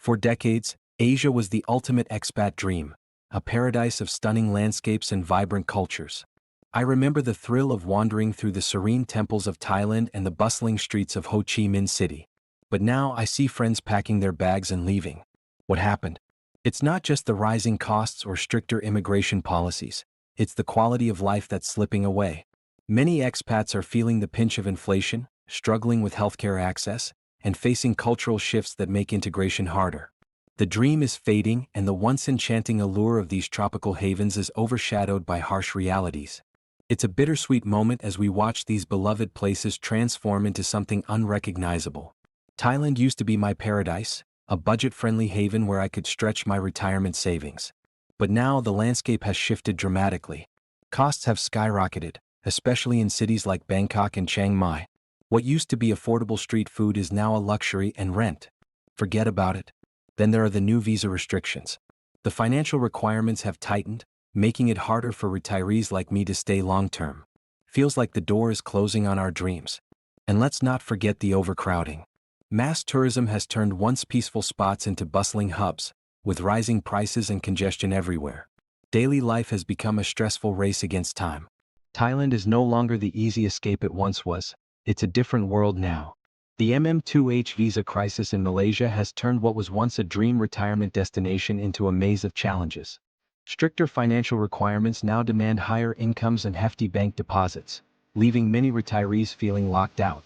For decades, Asia was the ultimate expat dream, a paradise of stunning landscapes and vibrant cultures. I remember the thrill of wandering through the serene temples of Thailand and the bustling streets of Ho Chi Minh City. But now I see friends packing their bags and leaving. What happened? It's not just the rising costs or stricter immigration policies, it's the quality of life that's slipping away. Many expats are feeling the pinch of inflation, struggling with healthcare access, and facing cultural shifts that make integration harder. The dream is fading, and the once enchanting allure of these tropical havens is overshadowed by harsh realities. It's a bittersweet moment as we watch these beloved places transform into something unrecognizable. Thailand used to be my paradise, a budget-friendly haven where I could stretch my retirement savings. But now the landscape has shifted dramatically. Costs have skyrocketed, especially in cities like Bangkok and Chiang Mai. What used to be affordable street food is now a luxury and rent. Forget about it. Then there are the new visa restrictions. The financial requirements have tightened, making it harder for retirees like me to stay long-term. Feels like the door is closing on our dreams. And let's not forget the overcrowding. Mass tourism has turned once peaceful spots into bustling hubs, with rising prices and congestion everywhere. Daily life has become a stressful race against time. Thailand is no longer the easy escape it once was. It's a different world now. The MM2H visa crisis in Malaysia has turned what was once a dream retirement destination into a maze of challenges. Stricter financial requirements now demand higher incomes and hefty bank deposits, leaving many retirees feeling locked out.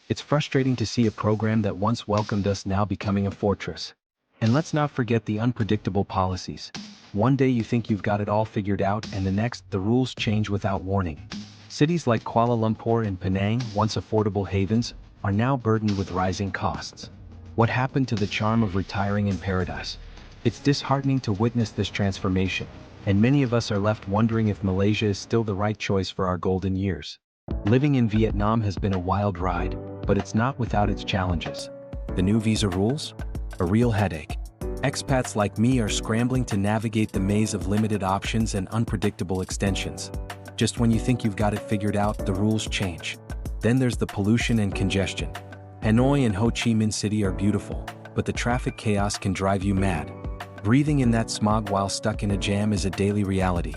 It's frustrating to see a program that once welcomed us now becoming a fortress. And let's not forget the unpredictable policies. One day you think you've got it all figured out, and the next, the rules change without warning. Cities like Kuala Lumpur and Penang, once affordable havens, are now burdened with rising costs. What happened to the charm of retiring in paradise? It's disheartening to witness this transformation, and many of us are left wondering if Malaysia is still the right choice for our golden years. Living in Vietnam has been a wild ride, but it's not without its challenges. The new visa rules? A real headache. Expats like me are scrambling to navigate the maze of limited options and unpredictable extensions. Just when you think you've got it figured out, the rules change. Then there's the pollution and congestion. Hanoi and Ho Chi Minh City are beautiful, but the traffic chaos can drive you mad. Breathing in that smog while stuck in a jam is a daily reality.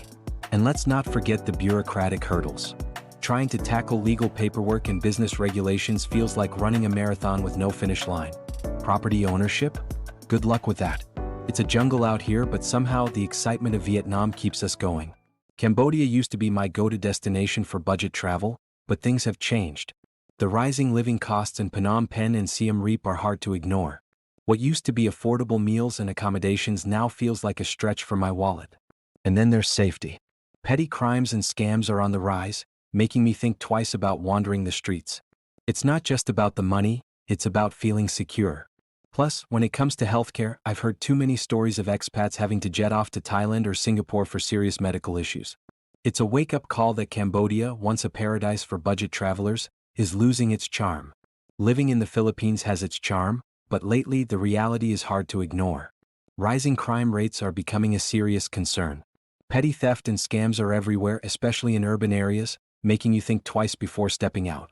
And let's not forget the bureaucratic hurdles. Trying to tackle legal paperwork and business regulations feels like running a marathon with no finish line. Property ownership? Good luck with that. It's a jungle out here, but somehow the excitement of Vietnam keeps us going. Cambodia used to be my go-to destination for budget travel, but things have changed. The rising living costs in Phnom Penh and Siem Reap are hard to ignore. What used to be affordable meals and accommodations now feels like a stretch for my wallet. And then there's safety. Petty crimes and scams are on the rise, making me think twice about wandering the streets. It's not just about the money, it's about feeling secure. Plus, when it comes to healthcare, I've heard too many stories of expats having to jet off to Thailand or Singapore for serious medical issues. It's a wake-up call that Cambodia, once a paradise for budget travelers, is losing its charm. Living in the Philippines has its charm, but lately the reality is hard to ignore. Rising crime rates are becoming a serious concern. Petty theft and scams are everywhere, especially in urban areas, making you think twice before stepping out.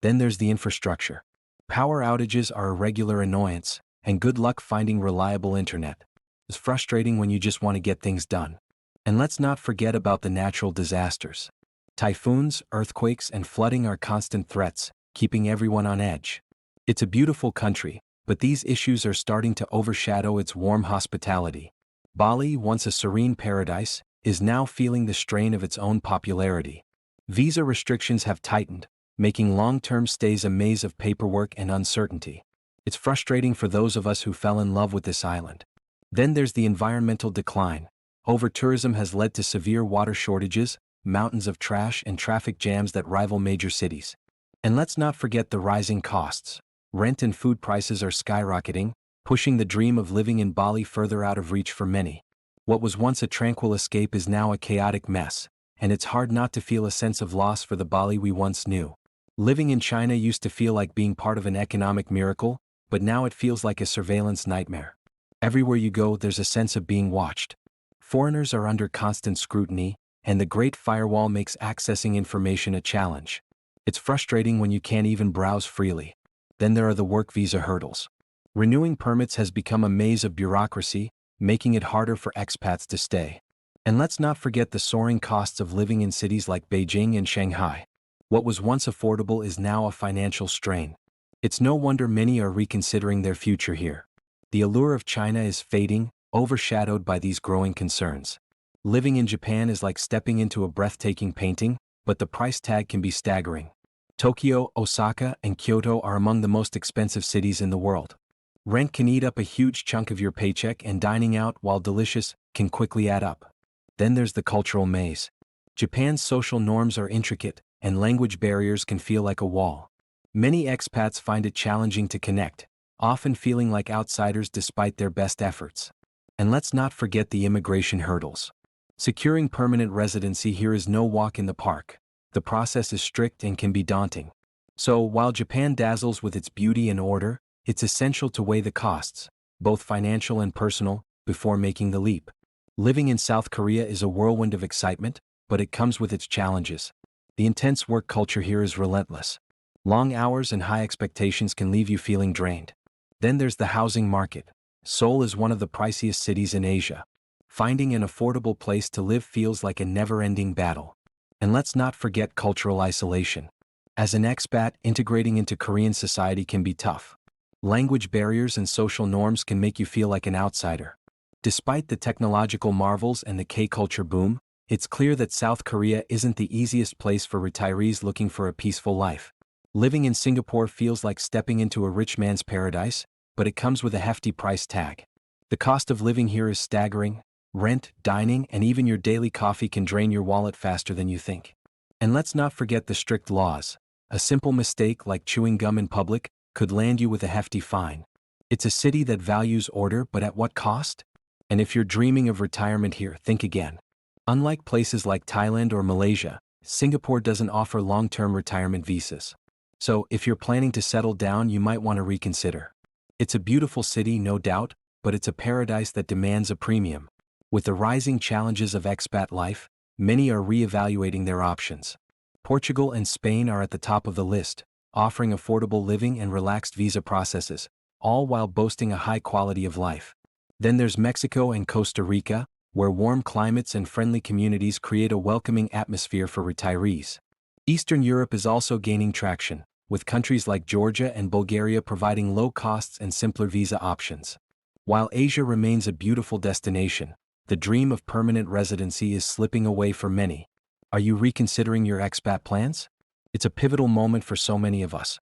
Then there's the infrastructure. Power outages are a regular annoyance, and good luck finding reliable internet. It's frustrating when you just want to get things done. And let's not forget about the natural disasters. Typhoons, earthquakes, and flooding are constant threats, keeping everyone on edge. It's a beautiful country, but these issues are starting to overshadow its warm hospitality. Bali, once a serene paradise, is now feeling the strain of its own popularity. Visa restrictions have tightened, making long-term stays a maze of paperwork and uncertainty. It's frustrating for those of us who fell in love with this island. Then there's the environmental decline. Over-tourism has led to severe water shortages, mountains of trash, and traffic jams that rival major cities. And let's not forget the rising costs. Rent and food prices are skyrocketing, pushing the dream of living in Bali further out of reach for many. What was once a tranquil escape is now a chaotic mess, and it's hard not to feel a sense of loss for the Bali we once knew. Living in China used to feel like being part of an economic miracle, but now it feels like a surveillance nightmare. Everywhere you go, there's a sense of being watched. Foreigners are under constant scrutiny, and the Great Firewall makes accessing information a challenge. It's frustrating when you can't even browse freely. Then there are the work visa hurdles. Renewing permits has become a maze of bureaucracy, making it harder for expats to stay. And let's not forget the soaring costs of living in cities like Beijing and Shanghai. What was once affordable is now a financial strain. It's no wonder many are reconsidering their future here. The allure of China is fading, overshadowed by these growing concerns. Living in Japan is like stepping into a breathtaking painting, but the price tag can be staggering. Tokyo, Osaka, and Kyoto are among the most expensive cities in the world. Rent can eat up a huge chunk of your paycheck, and dining out, while delicious, can quickly add up. Then there's the cultural maze. Japan's social norms are intricate, and language barriers can feel like a wall. Many expats find it challenging to connect, often feeling like outsiders despite their best efforts. And let's not forget the immigration hurdles. Securing permanent residency here is no walk in the park. The process is strict and can be daunting. So, while Japan dazzles with its beauty and order, it's essential to weigh the costs, both financial and personal, before making the leap. Living in South Korea is a whirlwind of excitement, but it comes with its challenges. The intense work culture here is relentless. Long hours and high expectations can leave you feeling drained. Then there's the housing market. Seoul is one of the priciest cities in Asia. Finding an affordable place to live feels like a never-ending battle. And let's not forget cultural isolation. As an expat, integrating into Korean society can be tough. Language barriers and social norms can make you feel like an outsider. Despite the technological marvels and the K-culture boom, it's clear that South Korea isn't the easiest place for retirees looking for a peaceful life. Living in Singapore feels like stepping into a rich man's paradise, but it comes with a hefty price tag. The cost of living here is staggering. Rent, dining, and even your daily coffee can drain your wallet faster than you think. And let's not forget the strict laws. A simple mistake like chewing gum in public could land you with a hefty fine. It's a city that values order, but at what cost? And if you're dreaming of retirement here, think again. Unlike places like Thailand or Malaysia, Singapore doesn't offer long-term retirement visas. So, if you're planning to settle down, you might want to reconsider. It's a beautiful city, no doubt, but it's a paradise that demands a premium. With the rising challenges of expat life, many are re-evaluating their options. Portugal and Spain are at the top of the list, offering affordable living and relaxed visa processes, all while boasting a high quality of life. Then there's Mexico and Costa Rica, where warm climates and friendly communities create a welcoming atmosphere for retirees. Eastern Europe is also gaining traction, with countries like Georgia and Bulgaria providing low costs and simpler visa options. While Asia remains a beautiful destination, the dream of permanent residency is slipping away for many. Are you reconsidering your expat plans? It's a pivotal moment for so many of us.